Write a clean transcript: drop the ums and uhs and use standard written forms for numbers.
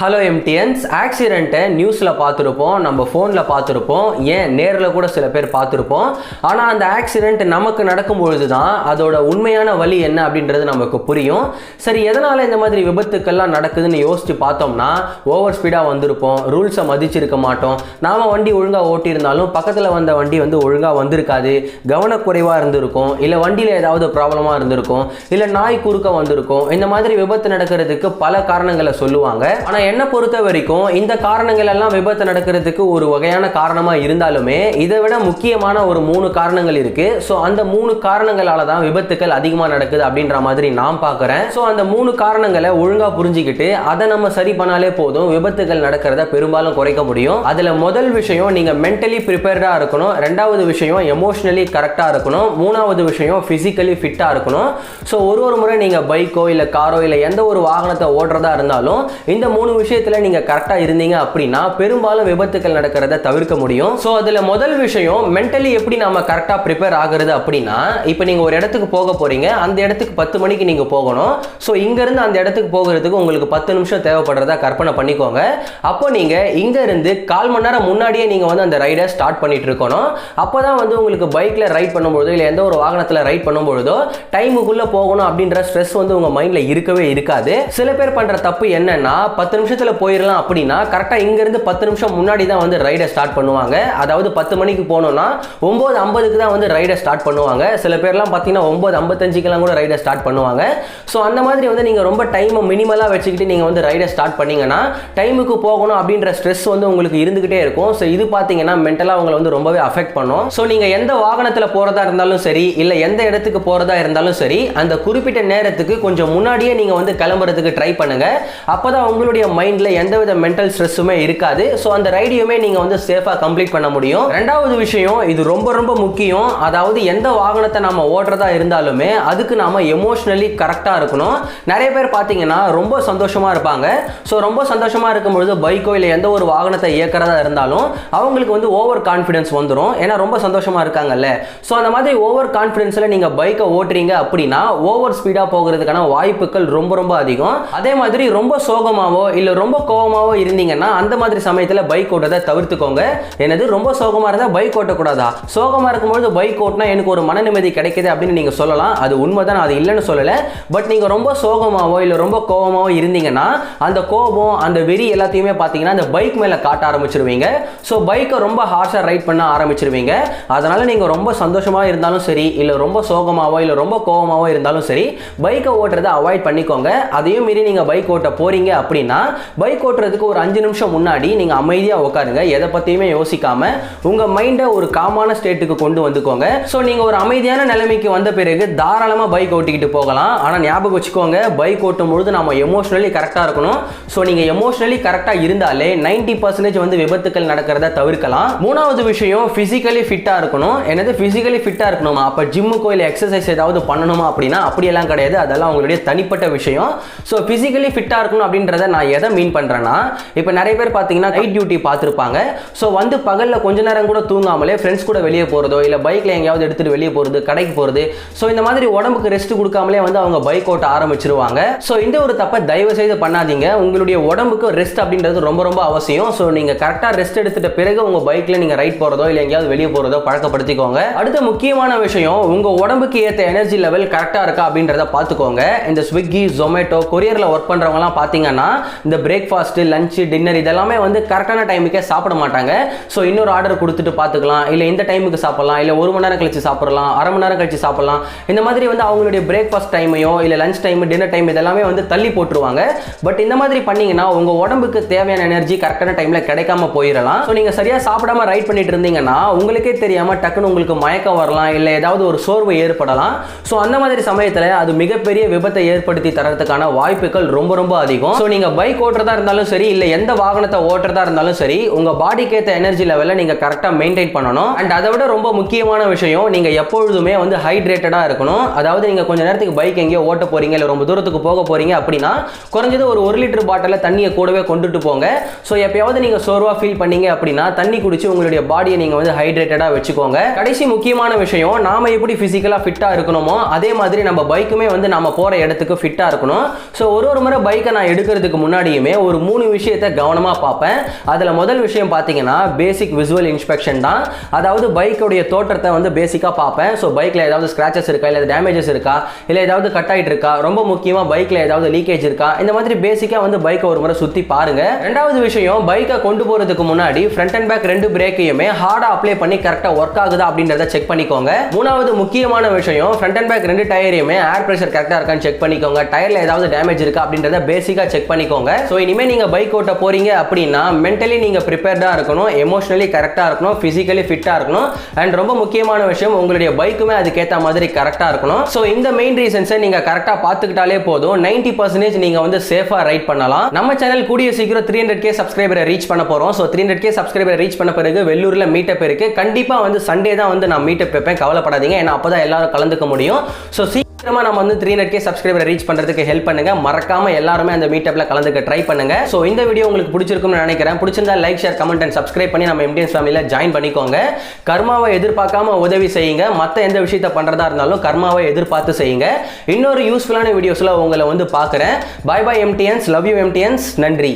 Hello எம்டிஎன்ஸ், ஆக்சிடென்ட்டை நியூஸில் பார்த்துருப்போம், நம்ம ஃபோனில் பார்த்துருப்போம், ஏன் நேரில் கூட சில பேர் பார்த்துருப்போம். ஆனால் அந்த ஆக்சிடென்ட் நமக்கு நடக்கும்பொழுது தான் அதோட உண்மையான வழி என்ன அப்படின்றது நமக்கு புரியும். சரி, எதனால் இந்த மாதிரி விபத்துக்கள்லாம் நடக்குதுன்னு யோசித்து பார்த்தோம்னா, ஓவர் ஸ்பீடாக வந்திருப்போம், ரூல்ஸை மதிச்சிருக்க மாட்டோம், நாம் வண்டி ஒழுங்காக ஓட்டியிருந்தாலும் பக்கத்தில் வந்த வண்டி ஒழுங்காக வந்திருக்காது, கவனக்குறைவாக இருந்திருக்கும், இல்லை வண்டியில் ஏதாவது ப்ராப்ளமாக இருந்திருக்கும், இல்லை நாய் குறுக்க வந்திருக்கும். இந்த மாதிரி விபத்து நடக்கிறதுக்கு பல காரணங்களை சொல்லுவாங்க. ஆனால் என்ன பொறுத்த வரைக்கும் இந்த காரணங்கள் எல்லாம் விபத்து நடக்கிறதுக்கு ஒரு வகையான காரணமா இருந்தாலுமே இதை விட முக்கியமான ஒரு 3 காரணங்கள் இருக்கு. ஸோ அந்த 3 காரணங்களால தான் விபத்துக்கள் அதிகமாக நடக்குது அப்படின்ற மாதிரி நான் பார்க்குறேன். ஸோ அந்த 3 காரணங்களை ஒழுங்கா புரிஞ்சுக்கிட்டு அதை நம்ம சரி பண்ணாலே போதும், விபத்துகள் நடக்கிறத பெரும்பாலும் குறைக்க முடியும். அதுல முதல் விஷயம், நீங்க மென்டலி ப்ரிப்பேர்டா இருக்கணும். ரெண்டாவது விஷயம், எமோஷனலி கரெக்டா இருக்கணும். மூணாவது விஷயம், பிசிக்கலி ஃபிட்டா இருக்கணும். ஸோ ஒரு முறை நீங்க பைக்கோ இல்ல காரோ இல்ல எந்த ஒரு வாகனத்தை ஓடுறதா இருந்தாலும் இந்த 3 விஷயத்துல நீங்க கரெக்டா இருந்தீங்க அப்படின்னா பெரும்பாலும் விபத்துக்கள் நடக்கிறத தவிர்க்க முடியும். சோ அதுல முதல் விஷயம், மென்டலி எப்படி நாம கரெக்டா ப்ரிப்பேர் ஆகுறது அப்படின்னா, இப்போ நீங்க ஒரு இடத்துக்கு போக போறீங்க, அந்த இடத்துக்கு 10 மணிக்கு நீங்க போகணும். சோ இங்க இருந்து அந்த இடத்துக்கு போகிறதுக்கு உங்களுக்கு 10 நிமிஷம் தேவைப்படுறதா கற்பனை பண்ணிக்கோங்க. அப்போ நீங்க இங்க இருந்து 1/4 மணி நேரம் முன்னாடியே நீங்க அந்த ரைடை ஸ்டார்ட் பண்ணிட்டு இருக்கணும். அப்பதான் உங்களுக்கு பைக்ல ரைட் பண்ணும்போதோ இல்ல எந்த ஒரு வாகனத்துல ரைட் பண்ணும்போதோ டைமுக்குள்ள போகணும் அப்படின்ற ஸ்ட்ரெஸ் உங்க மைண்ட்ல இருக்கவே இருக்காது. சில பேர் பண்ற தப்பு என்னன்னா, 10 நிமிஷத்துல போயிடலாம் அப்படின்னா கரெக்டா இங்க இருந்து 10 நிமிஷம் முன்னாடி தான் ரைடை ஸ்டார்ட் பண்ணுவாங்க. அதாவது 10 மணிக்கு போனோம்னா 9:50க்கு தான் ரைடை ஸ்டார்ட் பண்ணுவாங்க. சில பேர்லாம் பார்த்தீங்கன்னா 9:55க்குலாம் கூட ரைடை ஸ்டார்ட் பண்ணுவாங்க. ஸோ அந்த மாதிரி நீங்க ரொம்ப டைமை மினிமலாக வச்சுக்கிட்டு நீங்க ரைடை ஸ்டார்ட் பண்ணீங்கன்னா டைமுக்கு போகணும் அப்படின்ற ஸ்ட்ரெஸ் உங்களுக்கு இருந்துகிட்டே இருக்கும். ஸோ இது பார்த்தீங்கன்னா மென்டலாக உங்களை ரொம்பவே அஃபெக்ட் பண்ணும். ஸோ நீங்க எந்த வாகனத்தில் போறதா இருந்தாலும் சரி, இல்லை எந்த இடத்துக்கு போறதா இருந்தாலும் சரி, அந்த குறிப்பிட்ட நேரத்துக்கு கொஞ்சம் முன்னாடியே நீங்க கிளம்புறதுக்கு ட்ரை பண்ணுங்க. அப்பதான் உங்களுடைய மைண்ட்ல எந்தவித மென்டல் ஸ்ட்ரெஸ்ஸுமே இருக்காது. ஸோ அந்த ரைடையுமே நீங்க சேஃபா கம்ப்ளீட் பண்ண முடியும். ரெண்டாவது விஷயம், இது ரொம்ப ரொம்ப முக்கியம். அதாவது எந்த வாகனத்தை நாம ஓட்டுறதா இருந்தாலுமே அதுக்கு நாம எமோஷனலி கரெக்டா இருக்கணும். நிறைய பேர் பார்த்தீங்கன்னா ரொம்ப சந்தோஷமா இருப்பாங்க. ஸோ ரொம்ப சந்தோஷமா இருக்கும்பொழுது பைக்கோ இல்லை எந்த ஒரு வாகனத்தை இயக்கிறதா இருந்தாலும் அவங்களுக்கு ஓவர் கான்ஃபிடன்ஸ் வந்துடும். ஏன்னா ரொம்ப சந்தோஷமா இருக்காங்கல்ல. ஸோ அந்த மாதிரி ஓவர் கான்ஃபிடன்ஸ்ல நீங்க பைக்கை ஓட்டுறீங்க அப்படின்னா ஓவர் ஸ்பீடா போகிறதுக்கான வாய்ப்புகள் ரொம்ப ரொம்ப அதிகம். அதே மாதிரி ரொம்ப சோகமாவோ இல்ல ரொம்ப கோவமாவோ இருந்தீங்கன்னா அந்த மாதிரி சமயத்துல பைக் ஓட்டதை தவிர்த்துக்கோங்க. என்னது, ரொம்ப சோகமா இருந்தா பைக் ஓட்டக்கூடாதா? சோகமா இருக்கும்போது பைக் ஓட்டினா எனக்கு ஒரு மன நிம்மதி கிடைக்குது அப்படின்னு நீங்க சொல்லலாம். அது உண்மைதான், அது இல்லைன்னு சொல்லல. பட் நீங்க ரொம்ப சோகமாவோ இல்ல ரொம்ப கோவமாவோ இருந்தீங்கன்னா அந்த கோபம் அந்த வெறி எல்லாத்தையுமே பாத்தீங்கன்னா அந்த பைக் மேல காட்ட ஆரம்பிச்சிருவீங்க. ஸோ பைக்கை ரொம்ப ஹார்ஷா ரைட் பண்ண ஆரம்பிச்சிருவீங்க. அதனால நீங்க ரொம்ப சந்தோஷமா இருந்தாலும் சரி, இல்ல ரொம்ப சோகமாவோ இல்ல ரொம்ப கோவமாவோ இருந்தாலும் சரி, பைக்கை ஓட்டுறதை அவாய்ட் பண்ணிக்கோங்க. அதையும் மீறி நீங்க பைக் ஓட்ட போறீங்க அப்படின்னா பைக் ஓட்டுறதுக்கு ஒரு 5 நிமிஷம் முன்னாடி நீங்க அமைதியா உட்காருங்க. எதை பத்தியுமே யோசிக்காம உங்க மைண்டை ஒரு காமான ஸ்டேட்டுக்கு கொண்டு வந்துக்கோங்க. சோ நீங்க ஒரு அமைதியான நிலைமைக்கு வந்த பிறகு தாராளமா பைக் ஓட்டிக்கிட்டு போகலாம். ஆனா ஞாபகம் வச்சுக்கோங்க, பைக் ஓட்டும் பொழுது நாம எமோஷனலி கரெக்டா இருக்கணும். சோ நீங்க எமோஷனலி கரெக்டா இருந்தாலே 90% விபத்துக்கள் நடக்கிறத தவிர்க்கலாம். மூணாவது விஷயம், பிசிக்கலி ஃபிட்டா இருக்கணும். என்னது பிசிக்கலி ஃபிட்டா இருக்கணுமா? அப்ப ஜிம்முக்கோ இல்ல எக்ஸசைஸ் ஏதாவது பண்ணணுமா அப்படின்னா அப்படியெல்லாம் கிடையாது. அதெல்லாம் உங்களுடைய தனிப்பட்ட விஷயம். சோ பிசிக்கலி ஃபிட்டா இருக்கணும் அப்படின்றத நான் எதை மீன் பண்றேன்னா, இப்போ நிறைய பேர் பார்த்தீங்கன்னா நைட் டியூட்டி பார்த்துருப்பாங்க. ஸோ பகல்ல கொஞ்ச நேரம் கூட தூங்காமலே ஃப்ரெண்ட்ஸ் கூட வெளியே போறதோ இல்லை பைக்ல எங்கேயாவது எடுத்துட்டு வெளியே போறது, கடைக்கு போறது, ஸோ இந்த மாதிரி உடம்புக்கு ரெஸ்ட் கொடுக்காமலே அவங்க பைக் ஓட்ட ஆரம்பிச்சிருவாங்க. ஸோ இந்த ஒரு தப்பை தயவு செய்து பண்ணாதீங்க. உங்களுடைய உடம்புக்கு ரெஸ்ட் அப்படின்றது ரொம்ப ரொம்ப அவசியம். ஸோ நீங்க கரெக்டாக ரெஸ்ட் எடுத்துட்ட பிறகு உங்க பைக்ல நீங்க ரைட் போறதோ இல்லை எங்கேயாவது வெளியே போறதோ பழக்கப்படுத்திக்கோங்க. அடுத்த முக்கியமான விஷயம், உங்க உடம்புக்கு ஏற்ற எனர்ஜி லெவல் கரெக்டா இருக்கா அப்படின்றத பார்த்துக்கோங்க. இந்த ஸ்விக்கி, ஜொமேட்டோ, கொரியர்ல ஒர்க் பண்றவங்கலாம் பார்த்தீங்கன்னா இந்த பிரேக்ஃபாஸ்ட், லஞ்ச், டின்னர் இதெல்லாமே கரெக்டான டைமுக்கே சாப்பிட மாட்டாங்க. ஸோ இன்னொரு ஆர்டர் கொடுத்துட்டு பார்த்துக்கலாம், இல்லை இந்த டைமுக்கு சாப்பிடலாம், இல்லை 1 மணி நேரம் கழிச்சு சாப்பிடலாம், அரை மணி நேரம் கழிச்சு சாப்பிடலாம். இந்த மாதிரி அவங்களுடைய பிரேக்ஃபாஸ்ட் டைமையோ இல்லை லஞ்ச் டைம், டின்னர் டைம் இதெல்லாமே தள்ளி போட்டுருவாங்க. பட் இந்த மாதிரி பண்ணீங்கன்னா உங்க உடம்புக்கு தேவையான எனர்ஜி கரெக்டான டைம்ல கிடைக்காம போயிடலாம். ஸோ நீங்க சரியா சாப்பிடாம ரைட் பண்ணிட்டு இருந்தீங்கன்னா உங்களுக்கே தெரியாம டக்குன்னு உங்களுக்கு மயக்கம் வரலாம், இல்லை ஏதாவது ஒரு சோர்வு ஏற்படலாம். ஸோ அந்த மாதிரி சமயத்தில் அது மிகப்பெரிய விபத்தை ஏற்படுத்தி தரதுக்கான வாய்ப்புகள் ரொம்ப ரொம்ப அதிகம். ஸோ நீங்க பைக் ஓட்டுறதா இருந்தாலும் சரி, இல்லை எந்த வாகனத்தை ஓட்டுறதா இருந்தாலும் சரி, உங்க பாடிக்கு ஏற்ற எனர்ஜி லெவலை நீங்க கரெக்டா மெயின்டைன் பண்ணணும். அண்ட் அதை விட ரொம்ப முக்கியமான விஷயம், நீங்க எப்பொழுதுமே ஹைட்ரேட்டடா இருக்கணும். அதாவது நீங்க கொஞ்ச நேரத்துக்கு பைக் எங்கேயோ ஓட்ட போறீங்க, இல்லை ரொம்ப தூரத்துக்கு போக போறீங்க அப்படின்னா குறைஞ்சது ஒரு 1 லிட்டர் பாட்டில தண்ணியை கூடவே கொண்டுட்டு போங்க. ஸோ எப்பயாவது நீங்க சோர்வா ஃபீல் பண்ணீங்க அப்படின்னா தண்ணி குடிச்சு உங்களுடைய பாடியை நீங்க ஹைட்ரேட்டடா வச்சுக்கோங்க. கடைசி முக்கியமான விஷயம், நாம எப்படி பிசிக்கலா ஃபிட்டா இருக்கணுமோ அதே மாதிரி நம்ம பைக்குமே நாம போற இடத்துக்கு ஃபிட்டா இருக்கணும். ஸோ ஒரு முறை பைக்கை நான் எடுக்கிறதுக்கு முன்னாடி முன்னாடியுமே ஒரு 3 விஷயத்தை கவனமா பார்ப்பேன். அதுல முதல் விஷயம் பாத்தீங்கன்னா பேசிக் விசுவல் இன்ஸ்பெக்ஷன் தான். அதாவது பைக்கோடைய தோற்றத்தை வந்து பேசிக்கா பார்ப்பேன். ஸோ பைக்ல ஏதாவது ஸ்கிராச்சஸ் இருக்கா, இல்லை டேமேஜஸ் இருக்கா, இல்லை ஏதாவது கட் ஆகிட்டு இருக்கா, ரொம்ப முக்கியமா பைக்ல ஏதாவது லீக்கேஜ் இருக்கா, இந்த மாதிரி பேசிக்கா வந்து பைக்கை ஒரு முறை சுத்தி பாருங்க. ரெண்டாவது விஷயம், பைக்கை கொண்டு போறதுக்கு முன்னாடி ஃப்ரண்ட் அண்ட் பேக் 2 பிரேக்கையுமே ஹார்டா அப்ளை பண்ணி கரெக்டா ஒர்க் ஆகுதா அப்படின்றத செக் பண்ணிக்கோங்க. மூணாவது முக்கியமான விஷயம், ஃப்ரண்ட் அண்ட் பேக் 2 டயரையுமே ஏர் பிரஷர் கரெக்டா இருக்கான்னு செக் பண்ணிக்கோங்க. டயர்ல ஏதாவது டேமேஜ் இருக்கா அப்படின்றத பேசிக்கா செக் பண்ணிக்கோங்க. ஸோ இனிமே நீங்க பைக் ஓட்ட போறீங்க அப்படின்னா மென்டலி நீங்க ப்ரிப்பேர்டா இருக்கணும், எமோஷனலி கரெக்டா இருக்கணும், பிசிக்கலி ஃபிட்டா இருக்கணும். அண்ட் ரொம்ப முக்கியமான விஷயம், உங்களுடைய பைக்குமே அதுக்கேற்ற மாதிரி கரெக்டா இருக்கணும். ஸோ இந்த மெயின் ரீசன்ஸை நீங்க கரெக்டா பார்த்துக்கிட்டாலே போதும், 90% நீங்க வந்து சேஃபா ரைட் பண்ணலாம். நம்ம சேனல் கூடிய சீக்கிரம் 300k சப்ஸ்கிரைபரை ரீச் பண்ண போறோம். ஸோ 300k சப்ஸ்கிரைபரை ரீச் பண்ண பிறகு வெள்ளூர்ல மீட்டப் இருக்கு. கண்டிப்பா வந்து சண்டே தான் வந்து நான் மீட்டப் வைப்பேன், கவலைப்படாதீங்க. ஏன்னா அப்பதான் எல்லாரும் கலந்துக்க முடியும். ஸோ சீக்கிரமா நம்ம வந்து 300k சப்ஸ்கிரைபரை ரீச் பண்றதுக்கு ஹெல்ப் பண்ணுங்க. மறக்காம எல்லாருமே அந்த மீட்டப்ல கலந்துக்க ட்ரை பண்ணுங்க. ஸோ இந்த வீடியோ உங்களுக்கு பிடிச்சிருக்கும்னு நினைக்கிறேன். பிடிச்சிருந்தா like, share, comment and subscribe பண்ணி நம்ம MTNs ஃபேமிலியில ஜாயின் பண்ணிக்கோங்க. கர்மாவை எதிர்பார்க்காம உதவி செய்யுங்க. மற்ற எந்த விஷயத்தை பண்றதா இருந்தாலும் கர்மாவை எதிர்பார்த்து செய்யுங்க. இன்னொரு யூஸ்ஃபுல்லான வீடியோஸ்ல உங்களை வந்து பார்க்குறேன். Bye bye MTNs, love you MTNs, நன்றி.